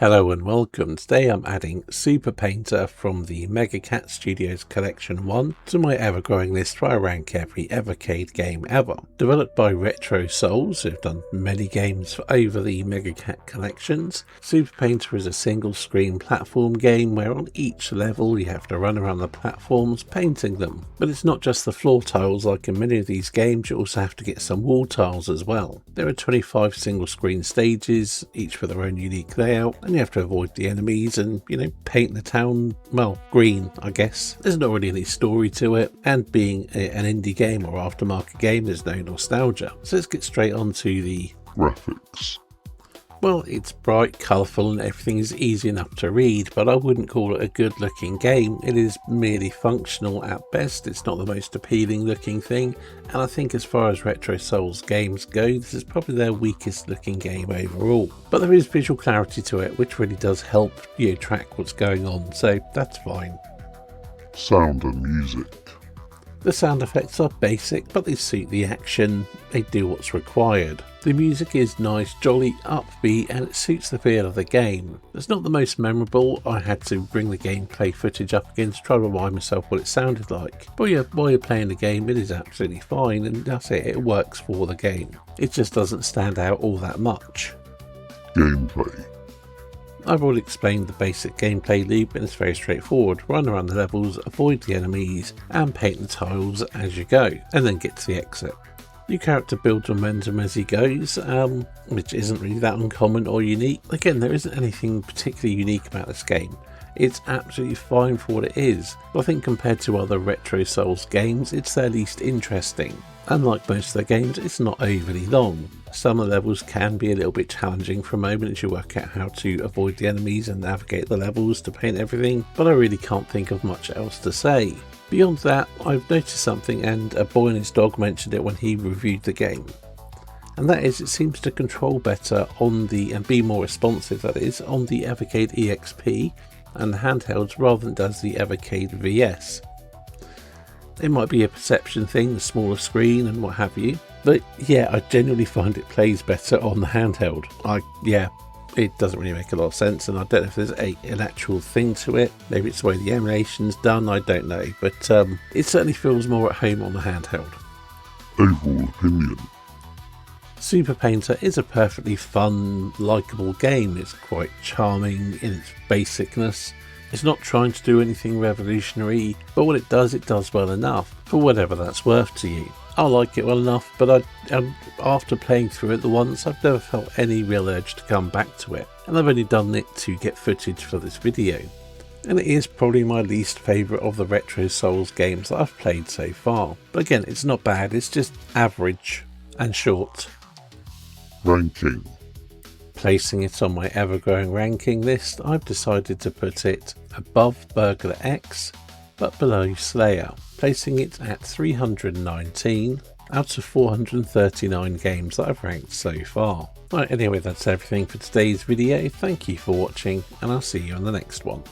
Hello and welcome. Today I'm adding Super Painter from the Mega Cat Studios Collection 1 to my ever-growing list where I rank every Evercade game ever. Developed by Retro Souls, who've done many games for over the Mega Cat collections, Super Painter is a single-screen platform game where on each level you have to run around the platforms painting them. But it's not just the floor tiles like in many of these games, you also have to get some wall tiles as well. There are 25 single-screen stages, each with their own unique layout, and you have to avoid the enemies and, paint the town, well, green, I guess. There's not really any story to it, and being an indie game or aftermarket game, there's no nostalgia. So let's get straight on to the graphics. Well, it's bright, colourful and everything is easy enough to read, but I wouldn't call it a good looking game. It is merely functional at best. It's not the most appealing looking thing, and I think as far as Retro Souls games go, this is probably their weakest looking game overall. But there is visual clarity to it, which really does help you track what's going on, so that's fine. Sound and music. The sound effects are basic, but they suit the action, they do what's required. The music is nice, jolly, upbeat, and it suits the feel of the game. It's not the most memorable. I had to bring the gameplay footage up again to try to remind myself what it sounded like. But yeah, while you're playing the game, it is absolutely fine, and that's it, it works for the game. It just doesn't stand out all that much. Gameplay. I've already explained the basic gameplay loop, and it's very straightforward. Run around the levels, avoid the enemies, and paint the tiles as you go, and then get to the exit. Your character builds momentum as he goes, which isn't really that uncommon or unique. Again, there isn't anything particularly unique about this game. It's absolutely fine for what it is, but I think compared to other Retro Souls games, it's their least interesting. Unlike most of their games, it's not overly long. Some of the levels can be a little bit challenging for a moment as you work out how to avoid the enemies and navigate the levels to paint everything, but I really can't think of much else to say. Beyond that, I've noticed something, and a boy and his dog mentioned it when he reviewed the game. And that is, it seems to control better and be more responsive, that is, on the Evercade EXP and the handhelds rather than does the Evercade VS. It might be a perception thing, the smaller screen and what have you, but yeah, I genuinely find it plays better on the handheld. It doesn't really make a lot of sense, and I don't know if there's an actual thing to it. Maybe it's the way the emulation's done, I don't know, but it certainly feels more at home on the handheld. Overall opinion. Super Painter is a perfectly fun, likeable game. It's quite charming in its basicness. It's not trying to do anything revolutionary, but what it does well enough, for whatever that's worth to you. I like it well enough, but after playing through it the once, I've never felt any real urge to come back to it, and I've only done it to get footage for this video. And it is probably my least favourite of the Retro Souls games that I've played so far. But again, it's not bad, it's just average and short. Ranking. Placing it on my ever-growing ranking list, I've decided to put it above Burglar X, but below Slayer, placing it at 319 out of 439 games that I've ranked so far. Right, anyway, that's everything for today's video. Thank you for watching, and I'll see you on the next one.